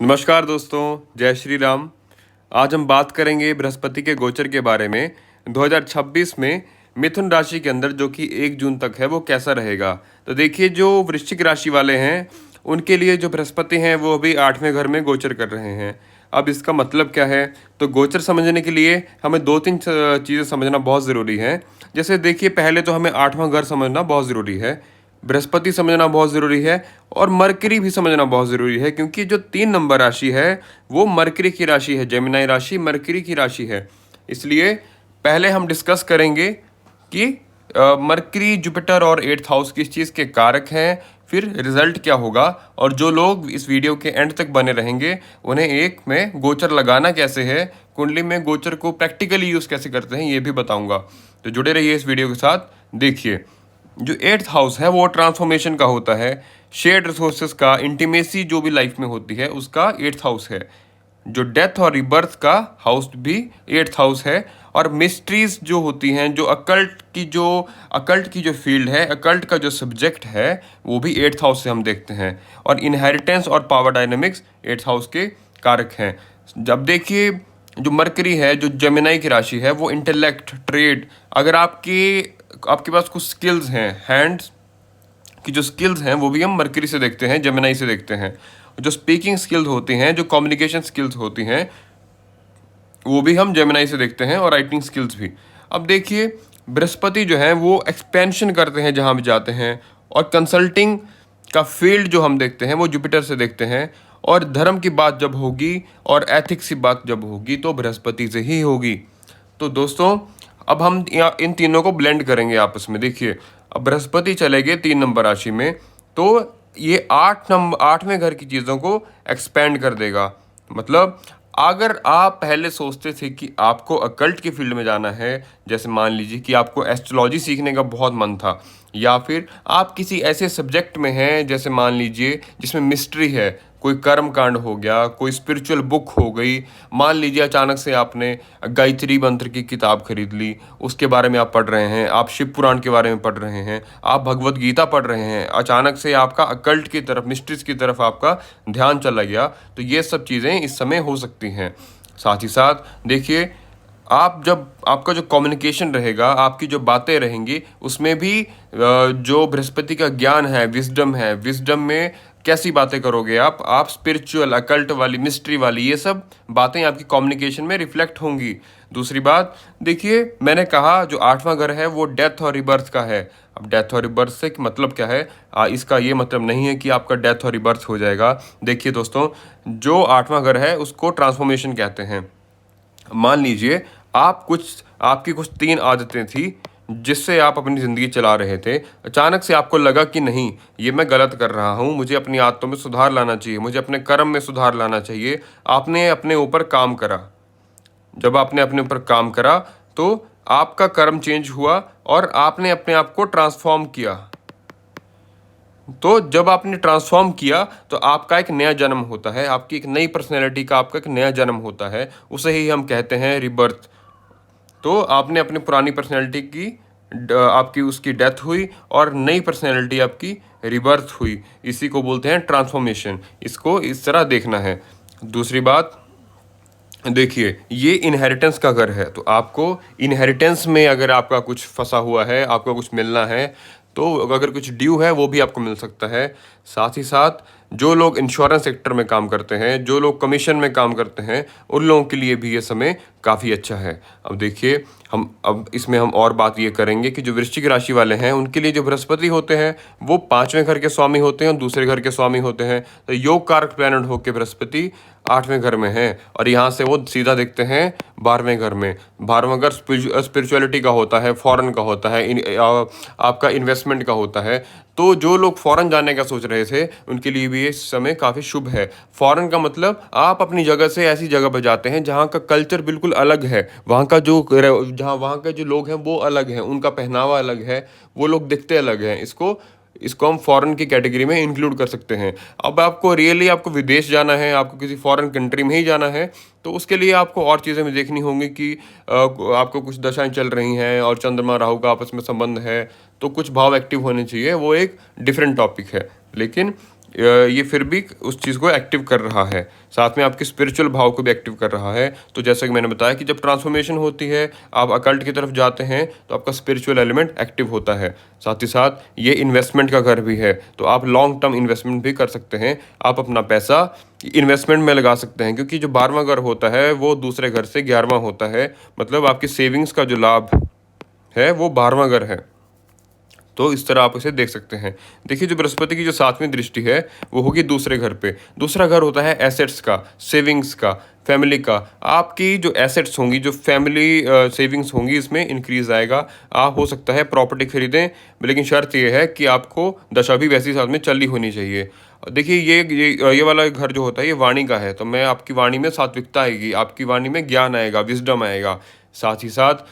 नमस्कार दोस्तों, जय श्री राम। आज हम बात करेंगे बृहस्पति के गोचर के बारे में। 2026 में मिथुन राशि के अंदर जो कि 1 जून तक है वो कैसा रहेगा। तो देखिए, जो वृश्चिक राशि वाले हैं उनके लिए जो बृहस्पति हैं वो अभी 8वें घर में गोचर कर रहे हैं। अब इसका मतलब क्या है, तो गोचर समझने के लिए हमें 2-3 चीज़ें समझना बहुत ज़रूरी है। जैसे देखिए, पहले तो हमें 8वां घर समझना बहुत ज़रूरी है, बृहस्पति समझना बहुत ज़रूरी है और मरकरी भी समझना बहुत ज़रूरी है, क्योंकि जो 3 नंबर राशि है वो मरकरी की राशि है। जेमिनी राशि मरकरी की राशि है। इसलिए पहले हम डिस्कस करेंगे कि मरकरी, जुपिटर और 8th हाउस किस चीज़ के कारक हैं, फिर रिजल्ट क्या होगा, और जो लोग इस वीडियो के एंड तक बने रहेंगे उन्हें एक में गोचर लगाना कैसे है, कुंडली में गोचर को प्रैक्टिकली यूज़ कैसे करते हैं, ये भी बताऊंगा। तो जुड़े रहिए इस वीडियो के साथ। देखिए, जो 8th हाउस है वो ट्रांसफॉर्मेशन का होता है, शेयर्ड रिसोर्सेज का, इंटीमेसी जो भी लाइफ में होती है उसका 8th हाउस है। जो डेथ और रिबर्थ का हाउस भी 8th हाउस है। और मिस्ट्रीज जो होती हैं, जो अकल्ट की जो फील्ड है, अकल्ट का जो सब्जेक्ट है वो भी 8th हाउस से हम देखते हैं। और इनहेरिटेंस और पावर डायनेमिक्स 8th हाउस के कारक हैं। जब देखिए, जो मरकरी है, जो जेमिनी की राशि है, वो इंटेलेक्ट, ट्रेड, अगर आपके पास कुछ स्किल्स हैं, हैंड्स की जो स्किल्स हैं वो भी हम मरकरी से देखते हैं, जेमिनी से देखते हैं। जो स्पीकिंग स्किल्स होती हैं, जो कम्युनिकेशन स्किल्स होती हैं, वो भी हम जेमिनी से देखते हैं, और राइटिंग स्किल्स भी। अब देखिए, बृहस्पति जो है वो एक्सपेंशन करते हैं जहाँ भी जाते हैं, और कंसल्टिंग का फील्ड जो हम देखते हैं वो जुपिटर से देखते हैं। और धर्म की बात जब होगी और एथिक्स की बात जब होगी तो बृहस्पति से ही होगी। तो दोस्तों, अब हम इन तीनों को ब्लेंड करेंगे आपस में। देखिए, अब बृहस्पति चले गए 3 नंबर राशि में, तो ये 8वें घर की चीज़ों को एक्सपेंड कर देगा। मतलब अगर आप पहले सोचते थे कि आपको अकल्ट की फील्ड में जाना है, जैसे मान लीजिए कि आपको एस्ट्रोलॉजी सीखने का बहुत मन था, या फिर आप किसी ऐसे सब्जेक्ट में हैं जैसे मान लीजिए जिसमें मिस्ट्री है, कोई कर्म कांड हो गया, कोई स्पिरिचुअल बुक हो गई, मान लीजिए अचानक से आपने गायत्री मंत्र की किताब खरीद ली, उसके बारे में आप पढ़ रहे हैं, आप शिव पुराण के बारे में पढ़ रहे हैं, आप भगवत गीता पढ़ रहे हैं, अचानक से आपका अकल्ट की तरफ, मिस्ट्रीज की तरफ आपका ध्यान चला गया, तो ये सब चीज़ें इस समय हो सकती हैं। साथ ही साथ देखिए, आप जब आपका जो कम्युनिकेशन रहेगा, आपकी जो बातें रहेंगी, उसमें भी जो बृहस्पति का ज्ञान है, विजडम है, विजडम में कैसी बातें करोगे आप स्पिरिचुअल, अकल्ट वाली, मिस्ट्री वाली, ये सब बातें आपकी कम्युनिकेशन में रिफ्लेक्ट होंगी। दूसरी बात देखिए, मैंने कहा जो 8वां घर है वो डेथ और रिबर्थ का है। अब डेथ और रिबर्थ से मतलब क्या है, इसका ये मतलब नहीं है कि आपका डेथ और रिबर्थ हो जाएगा। देखिए दोस्तों, जो 8वां घर है उसको ट्रांसफॉर्मेशन कहते हैं। मान लीजिए आपकी कुछ 3 आदतें थी जिससे आप अपनी ज़िंदगी चला रहे थे, अचानक से आपको लगा कि नहीं, ये मैं गलत कर रहा हूँ, मुझे अपनी आदतों में सुधार लाना चाहिए, मुझे अपने कर्म में सुधार लाना चाहिए। आपने अपने ऊपर काम करा। जब आपने अपने ऊपर काम करा तो आपका कर्म चेंज हुआ और आपने अपने आप को ट्रांसफॉर्म किया। तो जब आपने ट्रांसफॉर्म किया तो आपका एक नया जन्म होता है, आपकी एक नई पर्सनैलिटी का आपका एक नया जन्म होता है, उसे ही हम कहते हैं रिबर्थ। तो आपने अपनी पुरानी पर्सनैलिटी की आपकी उसकी डेथ हुई और नई पर्सनैलिटी आपकी रिबर्थ हुई, इसी को बोलते हैं ट्रांसफॉर्मेशन। इसको इस तरह देखना है। दूसरी बात देखिए, ये इनहेरिटेंस का घर है, तो आपको इनहेरिटेंस में अगर आपका कुछ फंसा हुआ है, आपको कुछ मिलना है, तो अगर कुछ ड्यू है वो भी आपको मिल सकता है। साथ ही साथ जो लोग इंश्योरेंस सेक्टर में काम करते हैं, जो लोग कमीशन में काम करते हैं, उन लोगों के लिए भी ये समय काफ़ी अच्छा है। अब देखिए, अब इसमें हम और बात ये करेंगे कि जो वृश्चिक राशि वाले हैं उनके लिए जो बृहस्पति होते हैं वो 5वें घर के स्वामी होते हैं और दूसरे घर के स्वामी होते हैं। तो योग कारक प्लैनेट होकर बृहस्पति 8वें घर में है, और यहाँ से वो सीधा देखते हैं 12वें घर में। 12वां घर स्पिरिचुअलिटी का होता है, फॉरेन का होता है, आपका इन्वेस्टमेंट का होता है। तो जो लोग फॉरेन जाने का सोच रहे थे उनके लिए भी ये समय काफ़ी शुभ है। फॉरेन का मतलब आप अपनी जगह से ऐसी जगह पर जाते हैं जहाँ का कल्चर बिल्कुल अलग है, वहाँ के जो लोग हैं वो अलग हैं, उनका पहनावा अलग है, वो लोग दिखते अलग हैं। इसको हम फॉरेन की कैटेगरी में इंक्लूड कर सकते हैं। अब आपको आपको विदेश जाना है, आपको किसी फॉरेन कंट्री में ही जाना है, तो उसके लिए आपको और चीज़ें भी देखनी होंगी कि आपको कुछ दशाएं चल रही हैं और चंद्रमा राहु का आपस में संबंध है, तो कुछ भाव एक्टिव होने चाहिए, वो एक डिफरेंट टॉपिक है। लेकिन ये फिर भी उस चीज़ को एक्टिव कर रहा है, साथ में आपके स्पिरिचुअल भाव को भी एक्टिव कर रहा है। तो जैसा कि मैंने बताया कि जब ट्रांसफॉर्मेशन होती है, आप अकल्ट की तरफ जाते हैं, तो आपका स्पिरिचुअल एलिमेंट एक्टिव होता है। साथ ही साथ ये इन्वेस्टमेंट का घर भी है, तो आप लॉन्ग टर्म इन्वेस्टमेंट भी कर सकते हैं। आप अपना पैसा इन्वेस्टमेंट में लगा सकते हैं, क्योंकि जो 12वां घर होता है वो दूसरे घर से 11वां होता है, मतलब आपकी सेविंग्स का जो लाभ है वो 12वां घर है। तो इस तरह आप इसे देख सकते हैं। देखिए, जो बृहस्पति की जो 7वीं दृष्टि है वो होगी दूसरे घर पे। दूसरा घर होता है एसेट्स का, सेविंग्स का, फैमिली का। आपकी जो एसेट्स होंगी, जो फैमिली सेविंग्स होंगी, इसमें इंक्रीज आएगा। आप हो सकता है प्रॉपर्टी खरीदें, लेकिन शर्त ये है कि आपको दशा भी वैसी साथ में चली होनी चाहिए। देखिए, ये वाला घर जो होता है ये वाणी का है, तो मैं आपकी वाणी में सात्विकता आएगी, आपकी वाणी में ज्ञान आएगा, विजडम आएगा। साथ ही साथ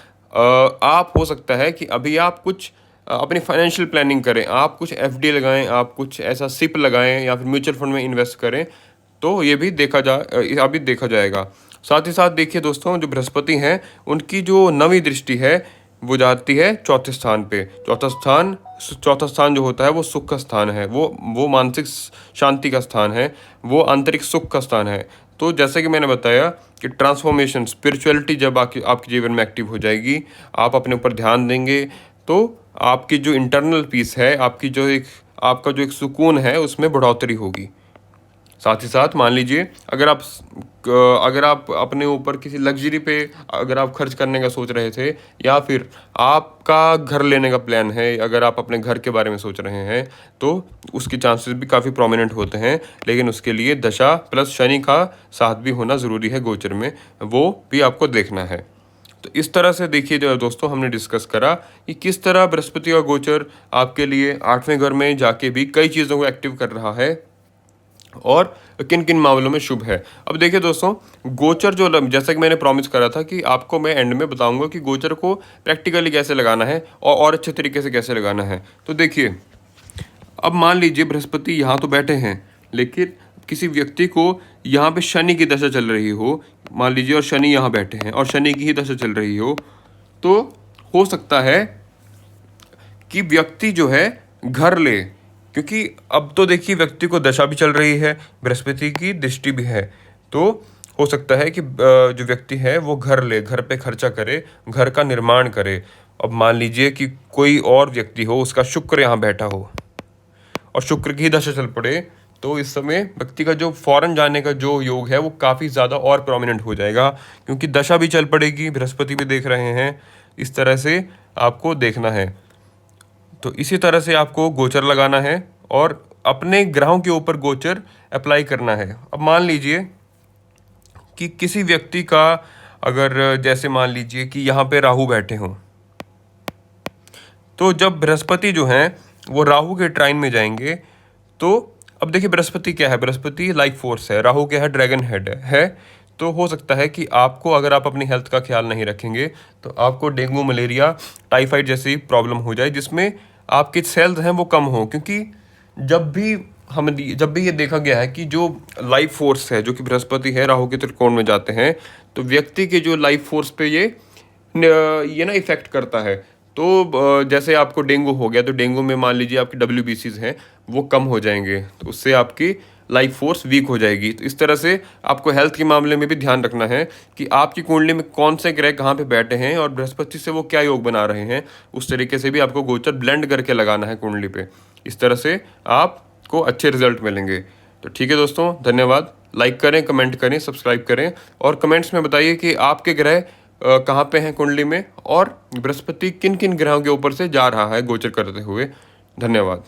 आप हो सकता है कि अभी आप कुछ अपनी फाइनेंशियल प्लानिंग करें, आप कुछ एफडी लगाएं, आप कुछ ऐसा सिप लगाएं या फिर म्यूचुअल फंड में इन्वेस्ट करें, तो ये भी अभी देखा जाएगा। साथ ही साथ देखिए दोस्तों, जो बृहस्पति हैं उनकी जो 9वीं दृष्टि है वो जाती है चौथे स्थान पे। चौथा स्थान जो होता है वो सुख का स्थान है, वो मानसिक शांति का स्थान है, वो आंतरिक सुख का स्थान है। तो जैसे कि मैंने बताया कि ट्रांसफॉर्मेशन, स्पिरिचुअलिटी जब आपके जीवन में एक्टिव हो जाएगी, आप अपने ऊपर ध्यान देंगे, तो आपकी जो इंटरनल पीस है, आपका जो एक सुकून है, उसमें बढ़ोतरी होगी। साथ ही साथ मान लीजिए, अगर आप अपने ऊपर किसी लग्जरी पे अगर आप खर्च करने का सोच रहे थे, या फिर आपका घर लेने का प्लान है, अगर आप अपने घर के बारे में सोच रहे हैं, तो उसके चांसेस भी काफ़ी प्रोमिनेंट होते हैं। लेकिन उसके लिए दशा प्लस शनि का साथ भी होना ज़रूरी है गोचर में, वो भी आपको देखना है। तो इस तरह से देखिए जो दोस्तों, हमने डिस्कस करा कि किस तरह बृहस्पति का गोचर आपके लिए 8वें घर में जाके भी कई चीज़ों को एक्टिव कर रहा है और किन किन मामलों में शुभ है। अब देखिए दोस्तों, गोचर जैसा कि मैंने प्रॉमिस करा था कि आपको मैं एंड में बताऊंगा कि गोचर को प्रैक्टिकली कैसे लगाना है और अच्छे तरीके से कैसे लगाना है। तो देखिए, अब मान लीजिए बृहस्पति यहाँ तो बैठे हैं, लेकिन किसी व्यक्ति को यहाँ पे शनि की दशा चल रही हो, मान लीजिए, और शनि यहाँ बैठे हैं और शनि की ही दशा चल रही हो हो सकता है कि व्यक्ति जो है घर ले, क्योंकि अब तो देखिए व्यक्ति को दशा भी चल रही है, बृहस्पति की दृष्टि भी है। तो हो सकता है कि जो व्यक्ति है वो घर ले, घर पे खर्चा करे, घर का निर्माण करे। अब मान लीजिए कि कोई और व्यक्ति हो, उसका शुक्र यहाँ बैठा हो और शुक्र की दशा चल पड़े, तो इस समय व्यक्ति का जो फॉरेन जाने का जो योग है वो काफ़ी ज़्यादा और प्रोमिनेंट हो जाएगा, क्योंकि दशा भी चल पड़ेगी, बृहस्पति भी देख रहे हैं। इस तरह से आपको देखना है। तो इसी तरह से आपको गोचर लगाना है और अपने ग्रहों के ऊपर गोचर अप्लाई करना है। अब मान लीजिए कि किसी व्यक्ति का, अगर जैसे मान लीजिए कि यहाँ पे राहु बैठे हों, तो जब बृहस्पति जो हैं वो राहु के ट्राइन में जाएंगे, तो अब देखिए बृहस्पति क्या है, बृहस्पति लाइफ फोर्स है, राहु क्या है, ड्रैगन हेड है। तो हो सकता है कि आपको, अगर आप अपनी हेल्थ का ख्याल नहीं रखेंगे, तो आपको डेंगू, मलेरिया, टाइफाइड जैसी प्रॉब्लम हो जाए, जिसमें आपके सेल्स हैं वो कम हो। क्योंकि जब भी ये देखा गया है कि जो लाइफ फोर्स है, जो कि बृहस्पति है, राहु के त्रिकोण में जाते हैं, तो व्यक्ति के जो लाइफ फोर्स पे ये ना इफेक्ट करता है। तो जैसे आपको डेंगू हो गया, तो डेंगू में मान लीजिए आपकी WBCs हैं वो कम हो जाएंगे, तो उससे आपकी लाइफ फोर्स वीक हो जाएगी। तो इस तरह से आपको हेल्थ के मामले में भी ध्यान रखना है कि आपकी कुंडली में कौन से ग्रह कहाँ पे बैठे हैं और बृहस्पति से वो क्या योग बना रहे हैं। उस तरीके से भी आपको गोचर ब्लेंड करके लगाना है कुंडली पे। इस तरह से आपको अच्छे रिजल्ट मिलेंगे। तो ठीक है दोस्तों, धन्यवाद। लाइक करें, कमेंट करें, सब्सक्राइब करें और कमेंट्स में बताइए कि आपके ग्रह कहाँ पे हैं कुंडली में, और बृहस्पति किन किन ग्रहों के ऊपर से जा रहा है गोचर करते हुए। धन्यवाद।